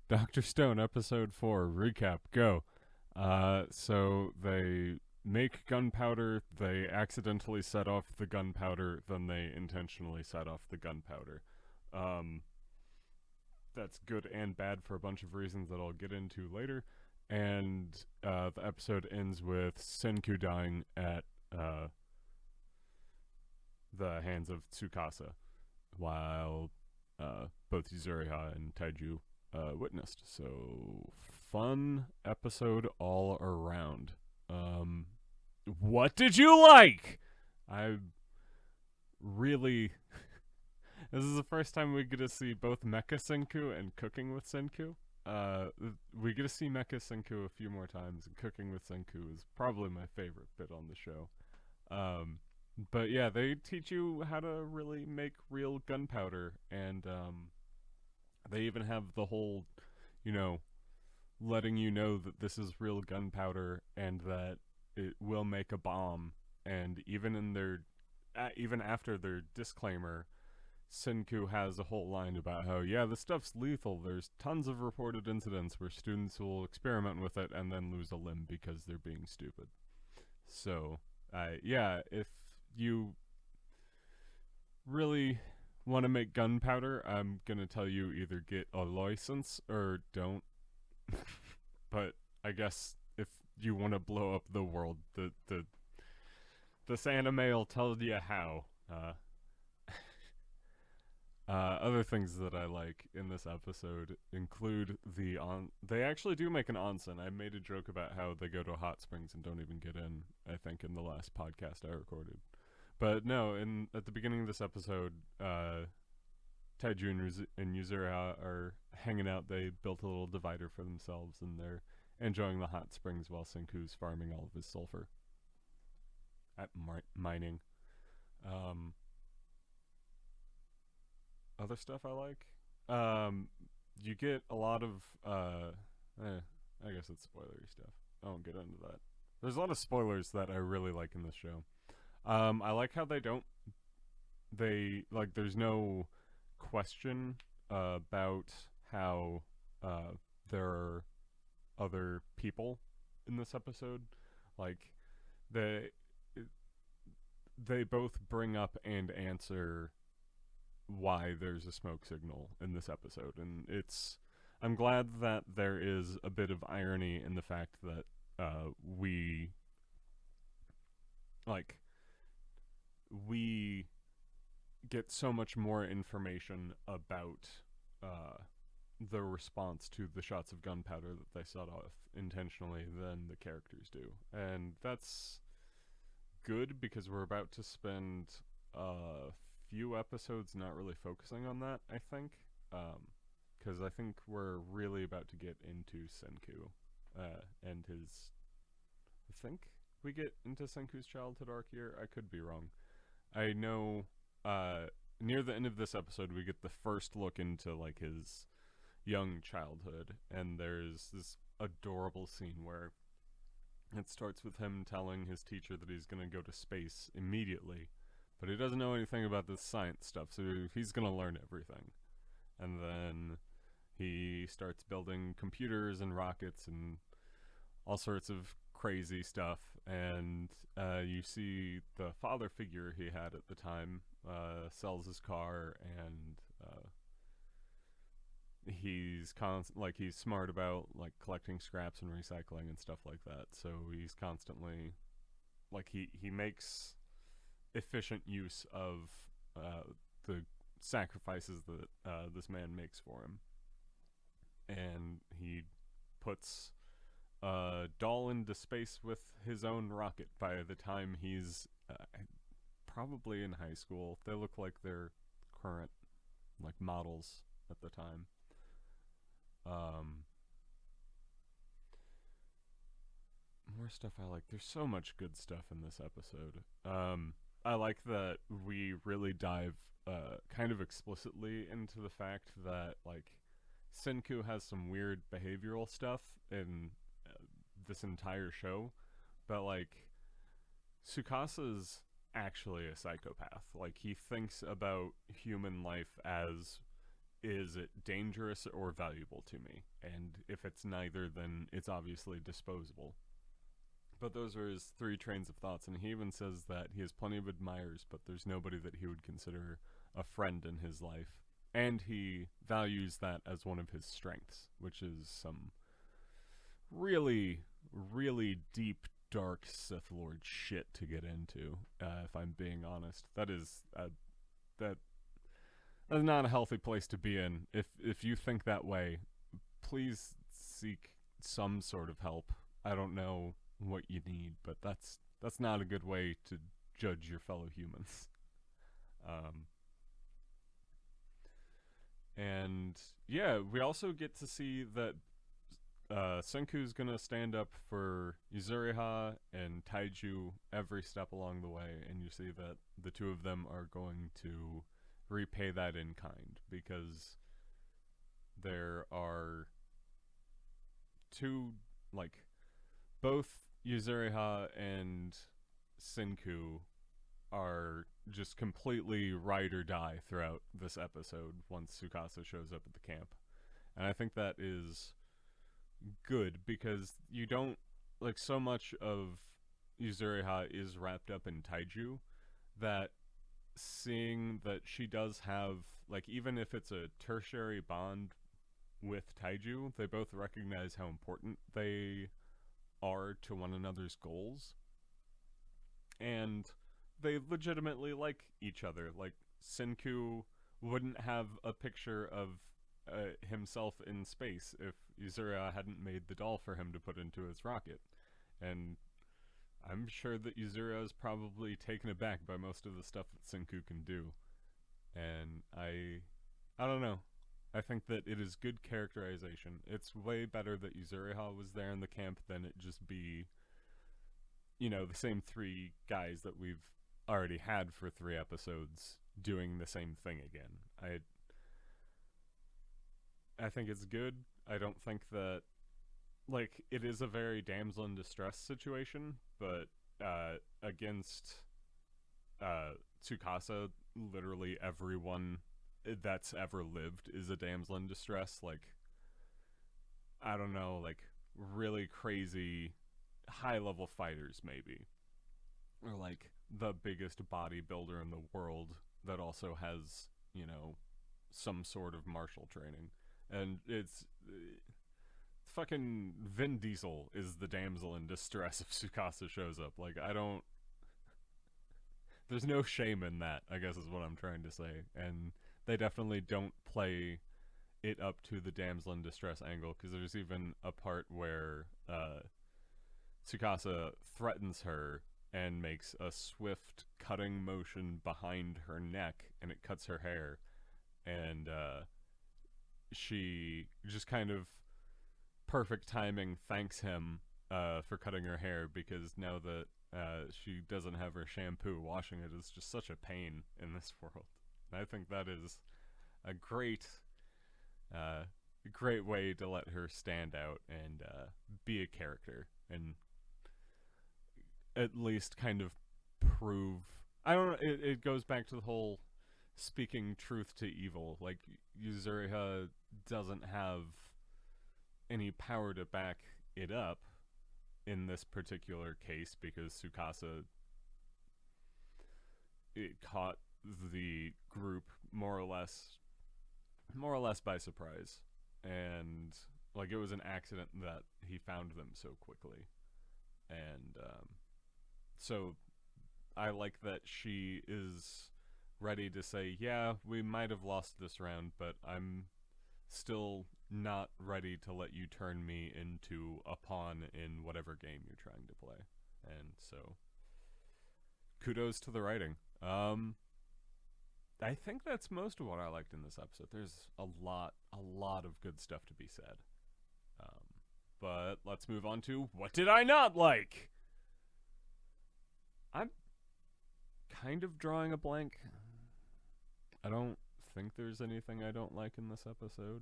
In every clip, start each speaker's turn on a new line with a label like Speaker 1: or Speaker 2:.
Speaker 1: Dr. Stone, episode 4, recap, go. So they make gunpowder, they accidentally set off the gunpowder, then they intentionally set off the gunpowder. Um, that's good and bad for a bunch of reasons that I'll get into later. And the episode ends with Senku dying at uh, the hands of Tsukasa, while both Yuzuriha and Taiju witnessed. So fun episode all around. Um, what did you like? I really. This is the first time we get to see both Mecha Senku and Cooking with Senku. Uh, we get to see Mecha Senku a few more times, and Cooking with Senku is probably my favorite bit on the show. Um, but yeah, they teach you how to really make real gunpowder, and they even have the whole, you know, letting you know that this is real gunpowder and that it will make a bomb. And even in their, even after their disclaimer, Senku has a whole line about how, yeah, this stuff's lethal. There's tons of reported incidents where students will experiment with it and then lose a limb because they're being stupid. So, yeah, if you really want to make gunpowder, I'm gonna tell you either get a license or don't. But I guess if you want to blow up the world, the this anime will tell you how. Other things that I like in this episode include the on. They actually do make an onsen. I made a joke about how they go to hot springs and don't even get in. I think in the last podcast I recorded, but no. In at the beginning of this episode, Taiju and Yuzura are hanging out. They built a little divider for themselves, and they're enjoying the hot springs while Senku's farming all of his sulfur at mining. Um, Other stuff I like. You get a lot of I guess it's spoilery stuff. I won't get into that. There's a lot of spoilers that I really like in this show. I like how they like there's no question about how there are other people in this episode. Like they they both bring up and answer why there's a smoke signal in this episode, and it's I'm glad that there is a bit of irony in the fact that we like we get so much more information about uh, the response to the shots of gunpowder that they set off intentionally than the characters do, and that's good because we're about to spend a few episodes not really focusing on that. I think, because I think we're really about to get into Senku and his. I think we get into Senku's childhood arc here. I could be wrong. I know near the end of this episode we get the first look into like his young childhood, and there's this adorable scene where it starts with him telling his teacher that he's going to go to space immediately, but he doesn't know anything about this science stuff, so he's going to learn everything. And then he starts building computers and rockets and all sorts of crazy stuff. And you see the father figure he had at the time sells his car, and he's smart about like collecting scraps and recycling and stuff like that. So he's constantly like he makes efficient use of the sacrifices that this man makes for him, and he puts a doll into space with his own rocket by the time he's probably in high school. They look like they're current like models at the time. Um, More stuff I like. There's so much good stuff in this episode. I like that we really dive kind of explicitly into the fact that like Senku has some weird behavioral stuff in this entire show, but like Tsukasa's actually a psychopath. Like he thinks about human life as is it dangerous or valuable to me? And if it's neither, then it's obviously disposable. But those are his three trains of thoughts, and he even says that he has plenty of admirers, but there's nobody that he would consider a friend in his life. And he values that as one of his strengths, which is some really, really deep, dark Sith Lord shit to get into. If I'm being honest, that is that's not a healthy place to be in. If you think that way, please seek some sort of help. I don't know what you need, but that's not a good way to judge your fellow humans. And yeah, we also get to see that Senku's gonna stand up for Yuzuriha and Taiju every step along the way, and you see that the two of them are going to repay that in kind, because there are two, like, both Yuzuriha and Senku are just completely ride or die throughout this episode once Tsukasa shows up at the camp. And I think that is good, because you don't, like, so much of Yuzuriha is wrapped up in Taiju that seeing that she does have, like, even if it's a tertiary bond with Taiju, they both recognize how important they are to one another's goals, and they legitimately like each other. Like, Senku wouldn't have a picture of himself in space if Yuzuriha hadn't made the doll for him to put into his rocket. And I'm sure that Yuzuriha is probably taken aback by most of the stuff that Senku can do. And I don't know. I think that it is good characterization. It's way better that Yuzuriha was there in the camp than it just be, you know, the same three guys that we've already had for 3 episodes doing the same thing again. I think it's good. I don't think that, like, it is a very damsel in distress situation, but against Tsukasa, literally everyone that's ever lived is a damsel in distress. Like, I don't know, like, really crazy high level fighters maybe, or like the biggest bodybuilder in the world that also has, you know, some sort of martial training. And it's fucking Vin Diesel is the damsel in distress if Tsukasa shows up. Like, I don't, there's no shame in that, I guess is what I'm trying to say. And they definitely don't play it up to the damsel in distress angle, because there's even a part where Tsukasa threatens her and makes a swift cutting motion behind her neck, and it cuts her hair. And she just kind of perfect timing thanks him for cutting her hair, because now that she doesn't have her shampoo, washing it is just such a pain in this world. And I think that is a great great way to let her stand out and be a character, and at least kind of prove, I don't know, it goes back to the whole speaking truth to evil. Like, Yuzuriha doesn't have any power to back it up in this particular case, because Tsukasa, it caught the group more or less by surprise, and like, it was an accident that he found them so quickly. And so I like that she is ready to say, yeah, we might have lost this round, but I'm still not ready to let you turn me into a pawn in whatever game you're trying to play. And so kudos to the writing. I think that's most of what I liked in this episode. There's a lot of good stuff to be said. But let's move on to what did I not like? I'm kind of drawing a blank. I don't think there's anything I don't like in this episode.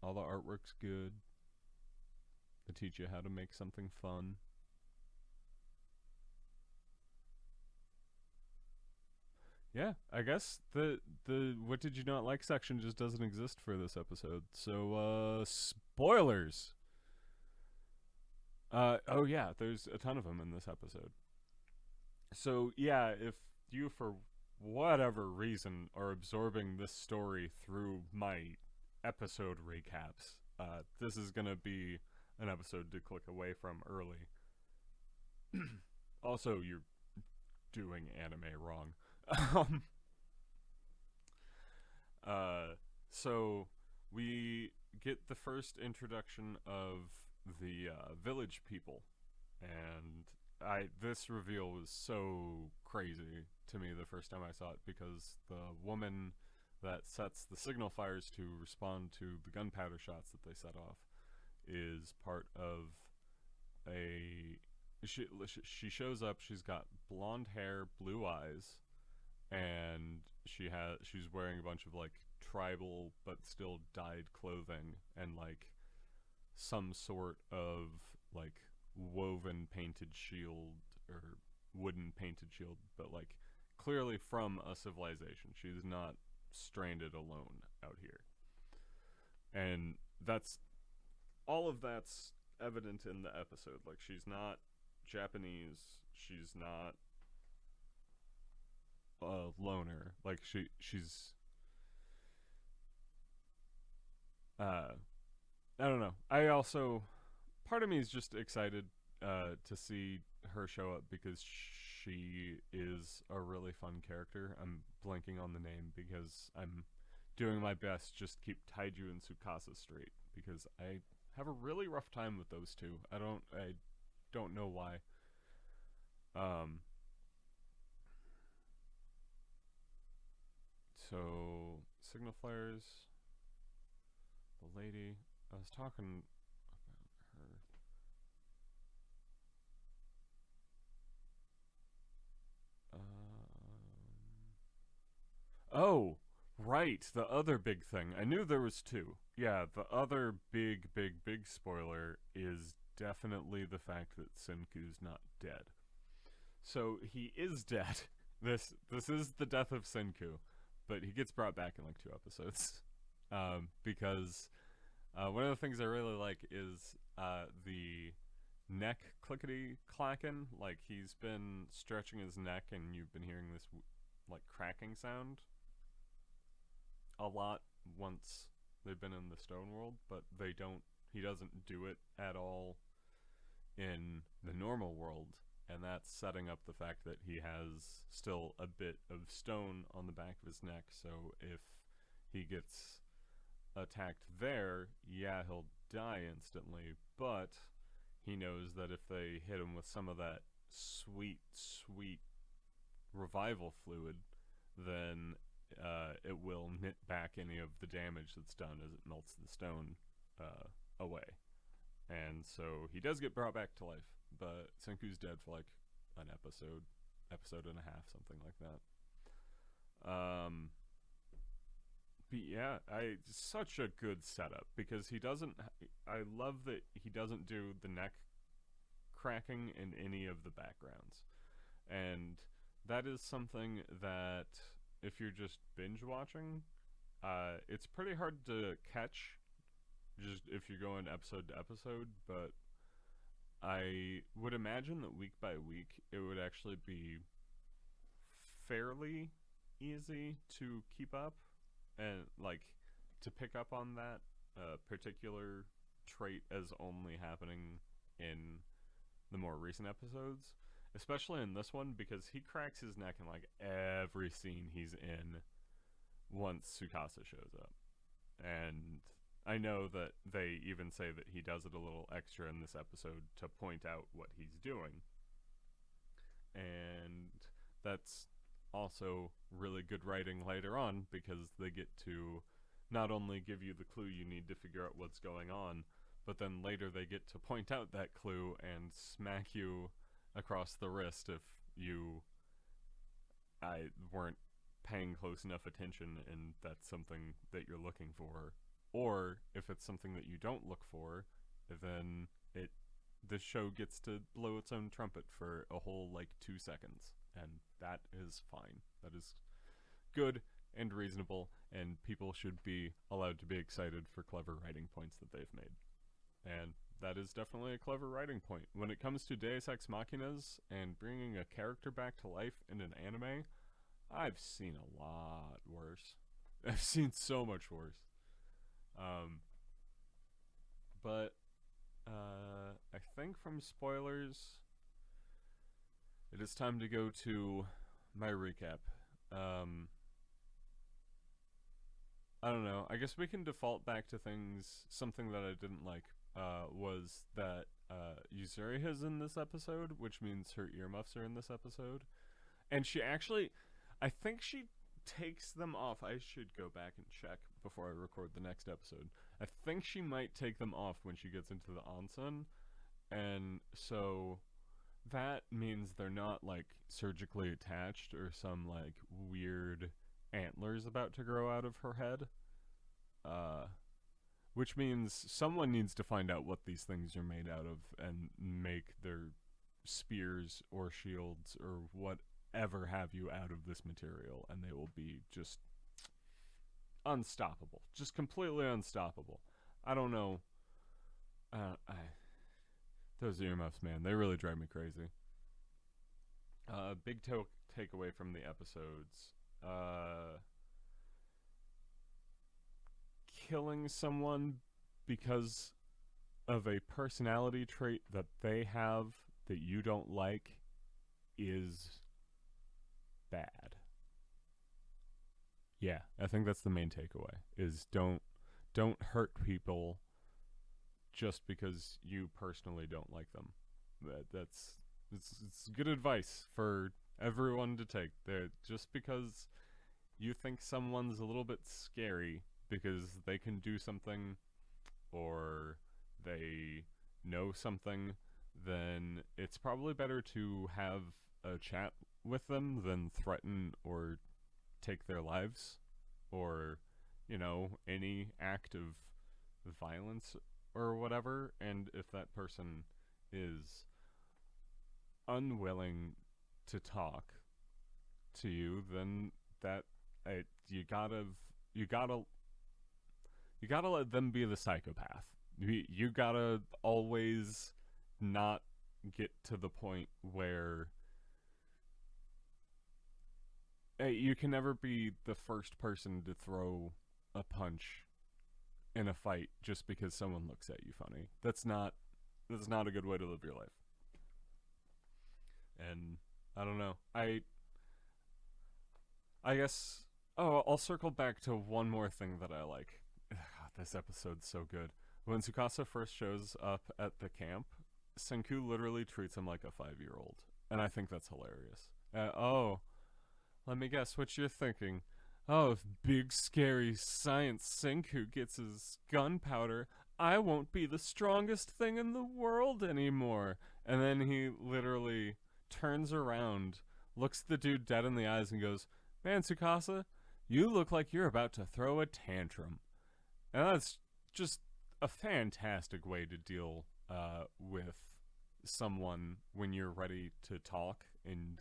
Speaker 1: All the artwork's good. They teach you how to make something fun. Yeah, I guess the what did you not like section just doesn't exist for this episode. So spoilers. Oh yeah, there's a ton of them in this episode. So yeah, if you for whatever reason are absorbing this story through my episode recaps, this is gonna be an episode to click away from early. Also, you're doing anime wrong. um, uh, so we get the first introduction of the village people, and I this reveal was so crazy to me the first time I saw it because the woman that sets the signal fires to respond to the gunpowder shots that they set off is part of a she shows up. She's got blonde hair, blue eyes, and she's wearing a bunch of like tribal but still dyed clothing and like some sort of like woven painted shield or wooden painted shield, but like clearly from a civilization. She's not stranded alone out here. And that's all of that's evident in the episode. Like she's not Japanese, she's not a loner. Like she's uh I don't know. I also part of me is just excited to see her show up because she is a really fun character. I'm blanking on the name because I'm doing my best just keep Taiju and Tsukasa straight because I have a really rough time with those two. I don't know why. Um so signal flares, the lady I was talking about her. Oh, right. The other big thing. I knew there was two. Yeah, the other big spoiler is definitely the fact that Senku's not dead. So he is dead. This is the death of Senku, but he gets brought back in like two episodes. Because one of the things I really like is the neck clickety clacking. Like he's been stretching his neck, and you've been hearing this like cracking sound a lot once they've been in the stone world, but they don't. He doesn't do it at all in the normal world, and that's setting up the fact that he has still a bit of stone on the back of his neck. So if he gets attacked there, yeah, he'll die instantly, but he knows that if they hit him with some of that sweet revival fluid, then it will knit back any of the damage that's done as it melts the stone away. And so he does get brought back to life, but Senku's dead for like an episode and a half, something like that. But yeah, such a good setup because he doesn't. I love that he doesn't do the neck cracking in any of the backgrounds, and that is something that if you're just binge watching, it's pretty hard to catch. Just if you're going episode to episode, but I would imagine that week by week it would actually be fairly easy to keep up and like to pick up on that particular trait as only happening in the more recent episodes, especially in this one because he cracks his neck in like every scene he's in once Tsukasa shows up. And I know that they even say that he does it a little extra in this episode to point out what he's doing. And that's also really good writing later on because they get to not only give you the clue you need to figure out what's going on, but then later they get to point out that clue and smack you across the wrist if you I weren't paying close enough attention and that's something that you're looking for. Or if it's something that you don't look for, then the show gets to blow its own trumpet for a whole like 2 seconds, and that is fine. That is good and reasonable, and people should be allowed to be excited for clever writing points that they've made. And that is definitely a clever writing point. When it comes to Deus Ex Machinas and bringing a character back to life in an anime, I've seen a lot worse. I've seen so much worse. Um, but I think from spoilers, it is time to go to my recap. Um, I don't know. I guess we can default back to things. Something that I didn't like was that Yuzuriha's in this episode, which means her earmuffs are in this episode. And she actually, I think she takes them off. I should go back and check before I record the next episode. I think she might take them off when she gets into the onsen. And so that means they're not like surgically attached or some like weird antlers about to grow out of her head. Which means someone needs to find out what these things are made out of and make their spears or shields or whatever have you out of this material, and they will be just unstoppable. Just completely unstoppable. I don't know. Those earmuffs, man, they really drive me crazy. Big takeaway from the episodes. Killing someone because of a personality trait that they have that you don't like is bad. Yeah, I think that's the main takeaway, is don't hurt people just because you personally don't like them. It's good advice for everyone to take. Just because you think someone's a little bit scary because they can do something or they know something, then it's probably better to have a chat with them than threaten or take their lives or, you know, any act of violence or whatever. And if that person is unwilling to talk to you, then that you gotta let them be the psychopath. You gotta always not get to the point where you can never be the first person to throw a punch in a fight just because someone looks at you funny. That's not a good way to live your life. And I don't know. I guess I'll circle back to one more thing that I like. This episode's so good. When Tsukasa first shows up at the camp, Senku literally treats him like a 5-year-old. And I think that's hilarious. Let me guess what you're thinking. Oh, if big scary science Senku gets his gunpowder, I won't be the strongest thing in the world anymore. And then he literally turns around, looks the dude dead in the eyes and goes, "Man, Tsukasa, you look like you're about to throw a tantrum." And that's just a fantastic way to deal with someone when you're ready to talk and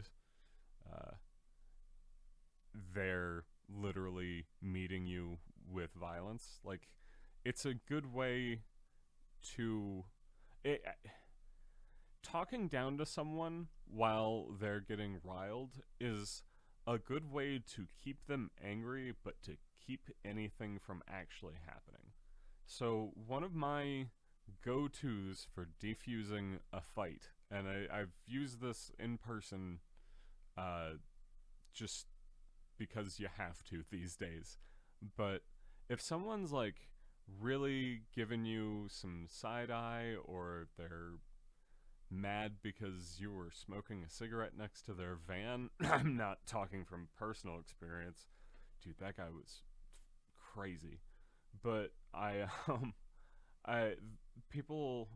Speaker 1: they're literally meeting you with violence. Like, it's a good way to... talking down to someone while they're getting riled is a good way to keep them angry, but to keep anything from actually happening. So one of my go-tos for defusing a fight, and I've used this in person just because you have to these days, but if someone's like really giving you some side-eye, or they're mad because you were smoking a cigarette next to their van, I'm not talking from personal experience, dude, that guy was crazy, but people,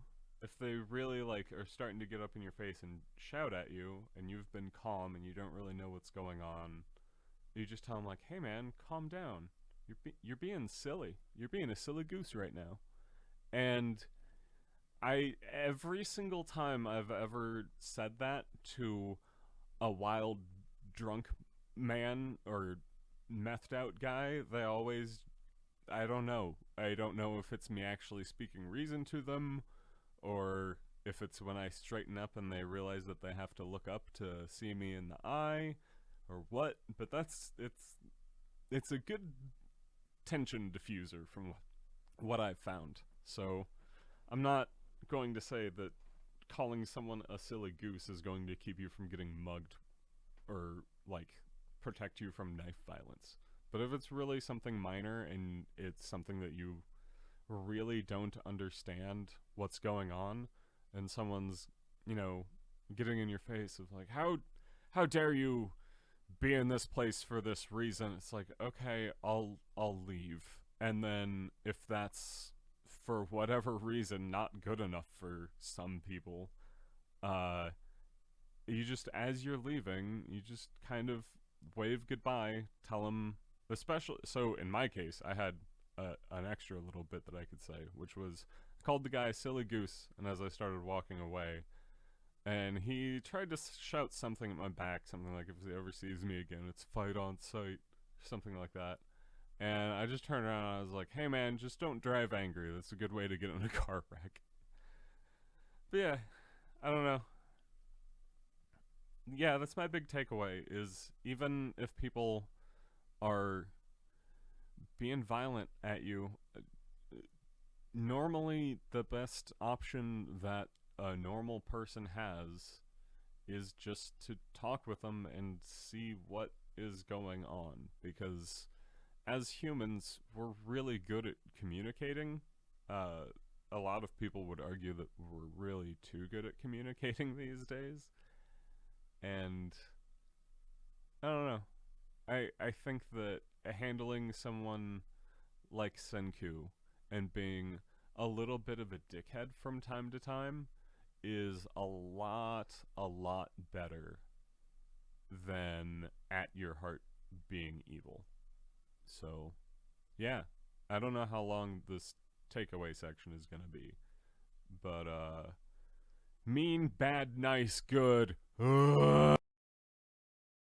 Speaker 1: if they really like are starting to get up in your face and shout at you, and you've been calm and you don't really know what's going on, you just tell them like, "Hey man, calm down. You're being silly. You're being a silly goose right now." And every single time I've ever said that to a wild drunk man or methed out guy, they always, I don't know. I don't know if it's me actually speaking reason to them, or if it's when I straighten up and they realize that they have to look up to see me in the eye, or what. But it's a good tension diffuser from what I've found. So I'm not going to say that calling someone a silly goose is going to keep you from getting mugged or like protect you from knife violence. But if it's really something minor and it's something that you really don't understand what's going on, and someone's, you know, getting in your face of like, how dare you be in this place for this reason? It's like, okay, I'll leave. And then if that's for whatever reason not good enough for some people, uh you just, as you're leaving, you just kind of wave goodbye, tell them, especially, so in my case, I had an extra little bit that I could say, which was, I called the guy a silly goose, and as I started walking away, and he tried to shout something at my back, something like, if he ever sees me again, it's fight on sight, something like that. And I just turned around and I was like, hey man, just don't drive angry. That's a good way to get in a car wreck. But yeah, I don't know. Yeah, that's my big takeaway is even if people are being violent at you, normally the best option that a normal person has is just to talk with them and see what is going on, because as humans we're really good at communicating. A lot of people would argue that we're really too good at communicating these days, and I don't know. I think that handling someone like Senku and being a little bit of a dickhead from time to time is a lot better than at your heart being evil. So, yeah. I don't know how long this takeaway section is going to be, but mean, bad, nice, good.